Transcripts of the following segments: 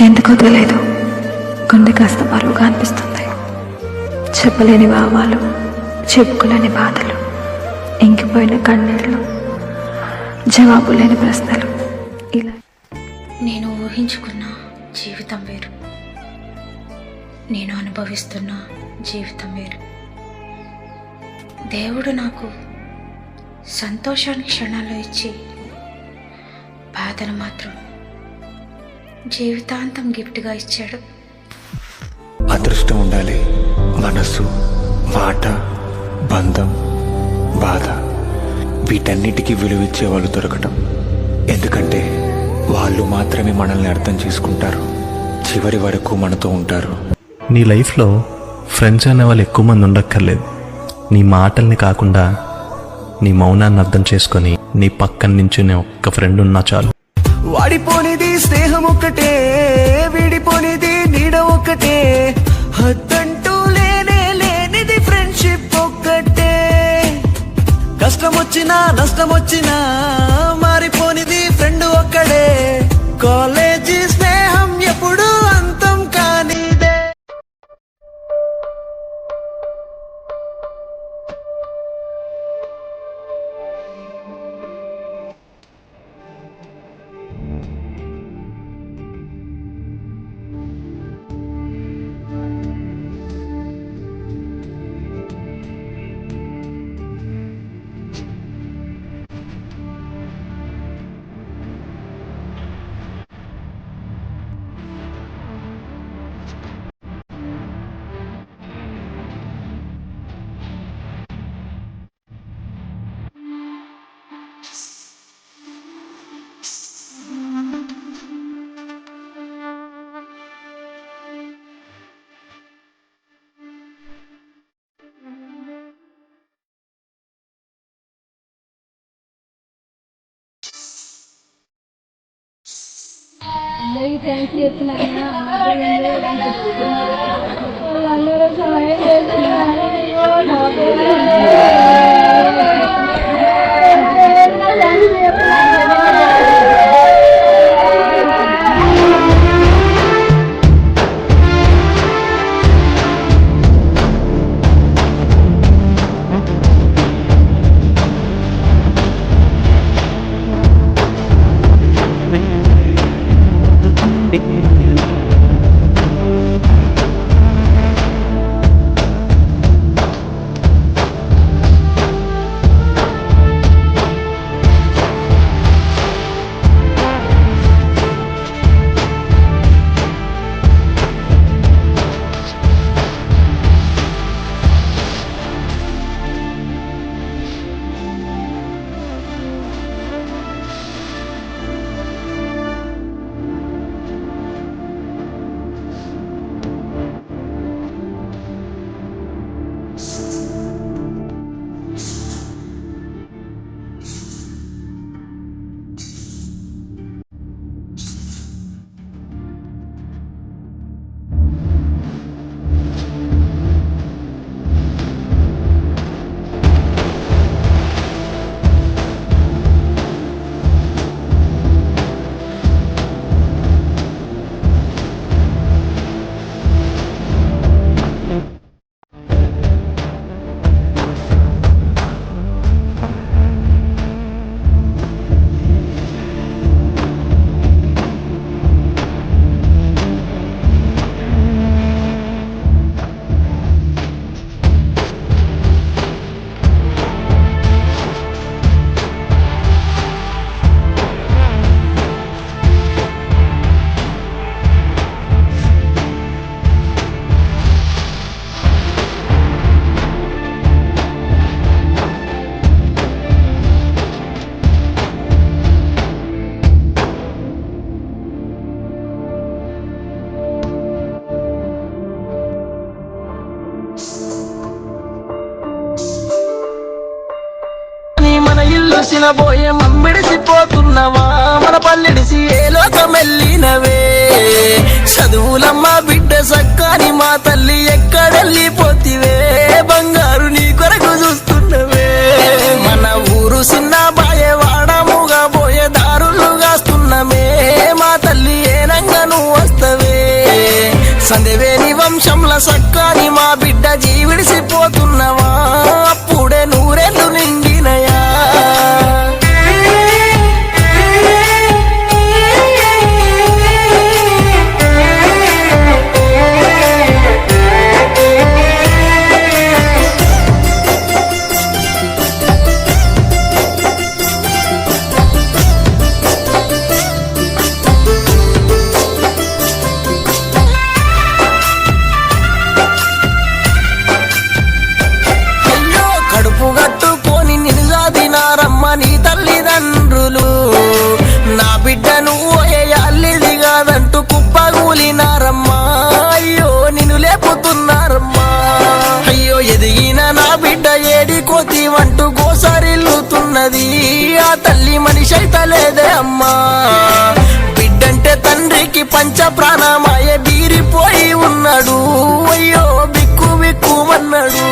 ఎందుకో తెలియదు, గుండె కాస్త బరువుగా అనిపిస్తుంది. చెప్పలేని భావాలు, చెప్పుకోలేని బాధలు, ఇంకిపోయిన కన్నీళ్ళు, జవాబు లేని ప్రశ్నలు. ఇలా నేను ఊహించుకున్న జీవితం వేరు, నేను అనుభవిస్తున్న జీవితం వేరు. దేవుడు నాకు సంతోషాన్ని క్షణాల్లో ఇచ్చి బాధను మాత్రం జీవితాంతం గిఫ్ట్గా ఇచ్చాడు. అదృష్టం ఉండాలి. మనసు, మాట, బంధం, బాధ వీటన్నిటికీ విలువిచ్చే వాళ్ళు దొరకటం. ఎందుకంటే వాళ్ళు మాత్రమే మనల్ని అర్థం చేసుకుంటారు, చివరి వరకు మనతో ఉంటారు. నీ లైఫ్లో ఫ్రెండ్స్ అనే వాళ్ళు ఎక్కువ మంది ఉండక్కర్లేదు. నీ మాటల్ని కాకుండా నీ మౌనాన్ని అర్థం చేసుకొని నీ పక్కన నించునే ఒక్క ఫ్రెండ్ ఉన్నా చాలు. వాడిపోనిది స్నేహం ఒక్కటే, విడిపోనిది నీడ ఒక్కటే, హద్దంటూ లేనే లేనిది ఫ్రెండ్షిప్ ఒక్కటే. కష్టం వచ్చినా నష్టం వచ్చినా మారిపోనిది ఫ్రెండ్ ఒక్కడే. కాలేజీ స్నేహం ఎప్పుడు అంతం కానిదే. అందరూ సహాయం చేస్తున్నారు. బోయే మమ్మిడిసిపోతున్నవా, మన పల్లెడిసి ఏ లోకమెల్లినవే. చదువులమ్మ బిడ్డ సక్కాని మా తల్లి ఎక్కడెళ్ళిపోతివే, బంగారు నీ కొరకు చూస్తున్నవే. మన ఊరు చిన్న బాయే వాడముగా పోయే దారులు కాస్తున్నమే, మా తల్లి ఏనంగా నువ్వు వస్తావే. సందేవేని వంశంల సక్కాని మా బిడ్డ జీవిడిసిపోతున్నవా అప్పుడే నూరేళ్ళు నిండినయా కడుపు కట్టుకొని నిలుజాదినారమ్మ నీ తల్లిదండ్రులు నా బిడ్డను అల్లిది కాదంటూ కుప్పగూలినారమ్మా అయ్యో నిన్ను లేపుతున్నారమ్మా అయ్యో ఎదిగిన నా బిడ్డ ఏడి కోతి వంటూ గోసారిల్లుతున్నది ఆ తల్లి మనిషి అయితే లేదే అమ్మా బిడ్డంటే తండ్రికి పంచ ప్రాణమాయ బీరిపోయి ఉన్నాడు అయ్యో బిక్కు బిక్కుమన్నాడు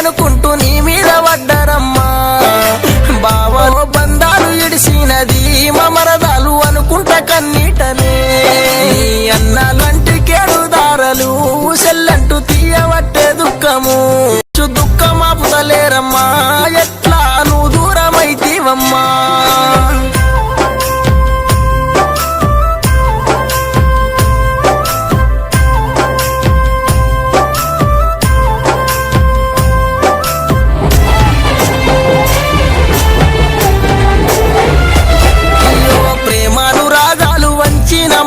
అనుకుంటూ నీ మీద పడ్డారమ్మా బావో బంధాలు ఇడిసినది మమరదాలు అనుకుంటా కన్నీటనే అన్నాలంటి కేడుదారలు సెల్లంటూ తీయవట్టే దుఃఖము దుఃఖమాపుతలేరమ్మా ఎట్లా నువ్వు దూరమైతీవమ్మా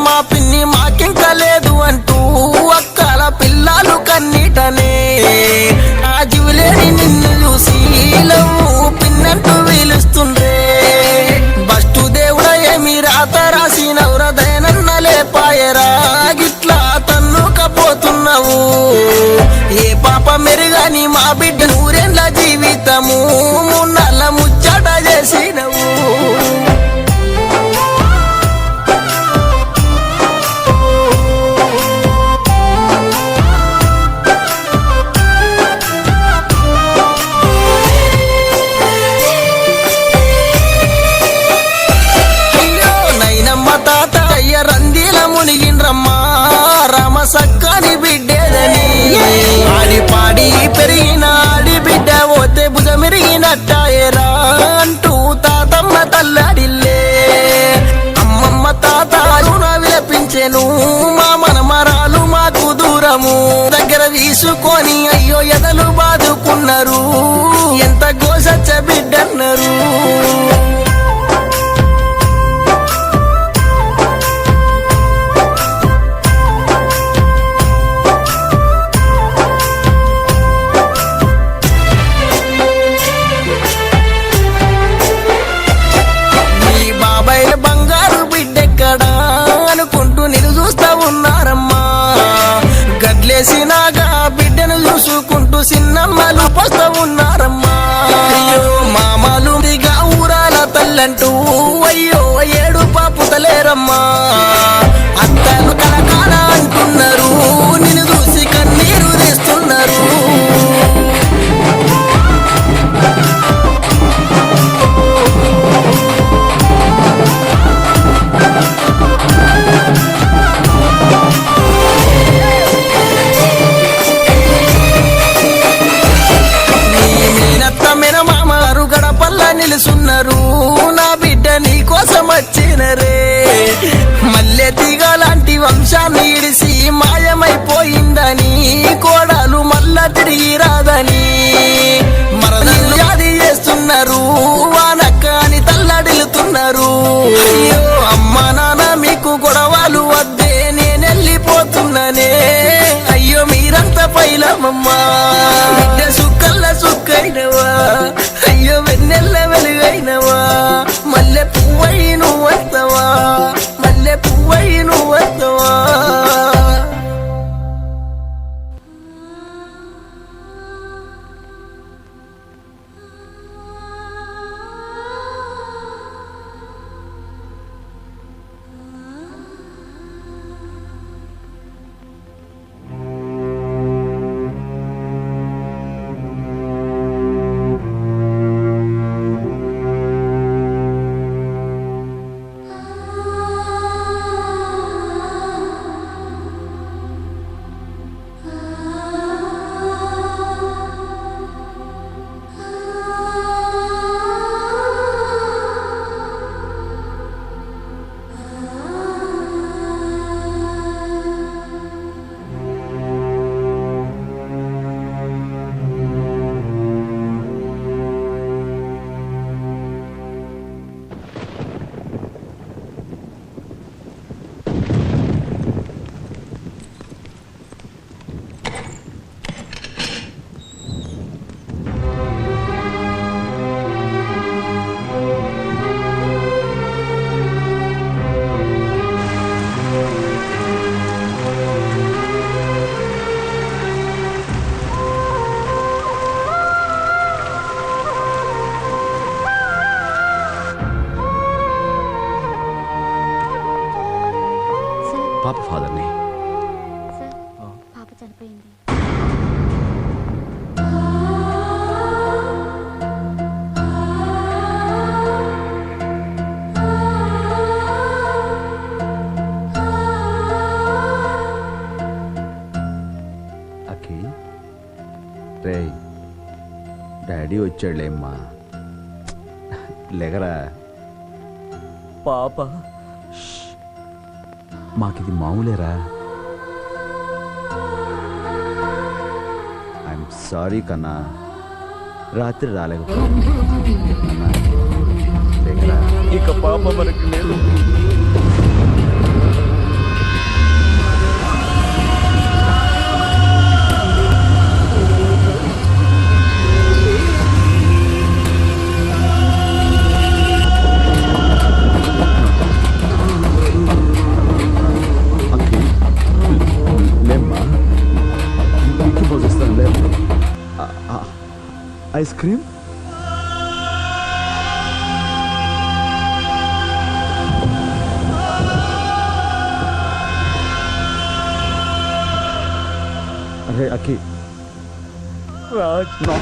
మా పిన్ని మాకింక లేదు అంటూ అక్కల పిల్లలు కన్నీటనే ఆ జీవులేని నిన్ను చూసి పిన్నంటూ వీలుస్తుండ్రే బస్టు దేవుడ ఏమి రాత రాసినవురా దయనన్నలే పాయరా గిట్లా తన్నుకపోతున్నావు ఏ పాప మెరుగని మా బిడ్డ నూరేళ్ళ జీవితము మున్నల్ల ముచ్చట చేసినవు మునిగిండ్రమ్మా రామ సక్కని బిడ్డేదని ఆడి పాడి పెరిగిన ఆడి బిడ్డ పోతే భుజమెరిగినట్టాయరా అంటూ తాతమ్మ తల్లాడిల్లే అమ్మమ్మ తాత విలపించెను మా మనమరాలు మాకు దూరము దగ్గర తీసుకొని అయ్యో ఎదలు బాదుకున్నారు ఎంత గోసచ్చ బిడ్డన్నారు బంగారు బిడ్డెక్కడా అనుకుంటూ నేను చూస్తా ఉన్నారమ్మా గడ్లేసినాగా బిడ్డను చూసుకుంటూ చిన్నమ్మలు పోస్తా ఉన్నారమ్మా అయ్యో మామలు దిగా ఊరాల తల్లంటూ అయ్యో ఏడు పాపుతలేరమ్మా అత్తలు కలకాల అంటున్నారు నిన్ను చూసి కన్నీరు తీస్తున్నారు నిలుసున్నారు నా బిడ్డ నీ కోసం వచ్చినరే మల్లె తీగలాంటి వంశాన్ని ఇడిసి మాయమైపోయిందని కోడలు మళ్ళా తిరిగి రాదని మరదలు యాది చేస్తున్నారు వానక్క అని తల్లడిల్లుతున్నారు అయ్యో అమ్మా నాన్న మీకు గొడవలు వద్దే నేనెళ్ళిపోతున్నానే అయ్యో మీరంతా పైలమమ్మా బిడ్డ సుక్కల్ల సుక్కైనవా అయ్యో వెన్నెల్ల వెలుగైనవా మల్లె పువ్వై నువ్వెత్తవా మల్లె పువ్వై నువ్వెత్తవా పాప ఫాదర్ని. పాప చనిపోయింది. అఖి, రే డాడీ వచ్చాడులేమ్మా, లేగరా. పాప మాకిది మామూలేరా. ఐఎమ్ సారీ కన్నా, రాత్రి రాలేకపోతున్నా. ఇక పాప మనకి లేదు. ఐస్ క్రీమ్ అరే అఖి, రాజ్ నో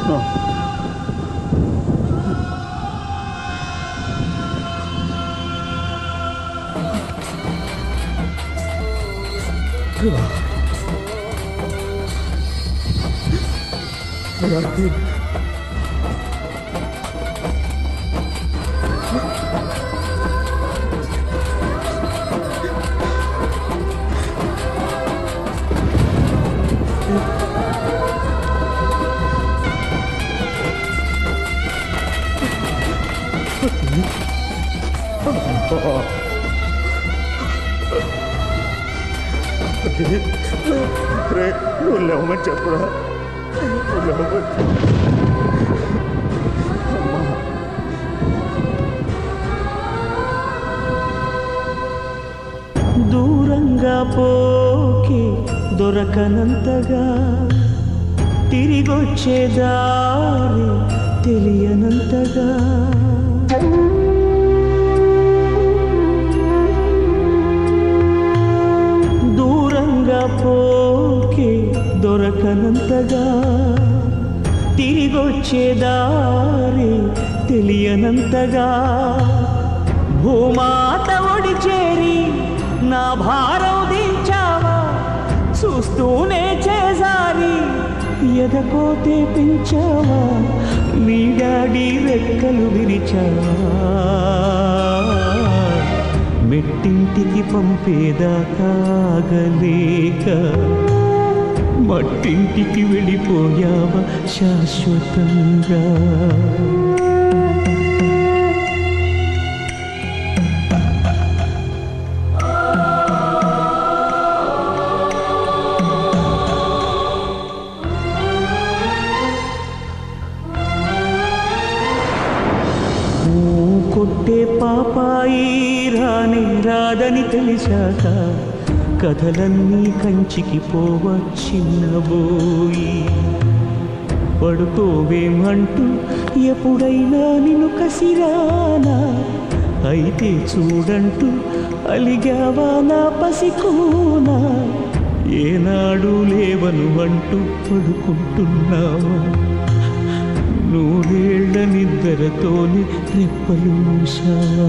నో. నువ్వు లేవమని చెప్పురా. దూరంగా పోకి దొరకనంతగా, తిరిగొచ్చే దారి తెలియనంతగా, దూరంగా పోకి దొరకనంతగా, తిరిగొచ్చే దారి తెలియనంతగా, భూమాత ఒడి చేరి నా భారం దించావా, చూస్తూనే చేసారి ఎదకోతే పెంచావా, నీ డాడీ రెక్కలు విరిచావా, మెట్టింటికి పంపేదాకాగలేక మట్టింటికి వెళ్ళిపోయావా శాశ్వతంగా. కొట్టే పాపాయి రాని రాదని తెలిసాక, కథలన్నీ కంచికి పోవా చిన్నబోయి. పడుకోవేమంటూ ఎప్పుడైనా నిన్ను కసిరానా, అయితే చూడంటూ అలిగావా నా పసికూనా, ఏనాడు లేవను అంటూ పడుకుంటున్నావా, నూరేళ్ల నిద్రతోని రెప్పలు మూసావా.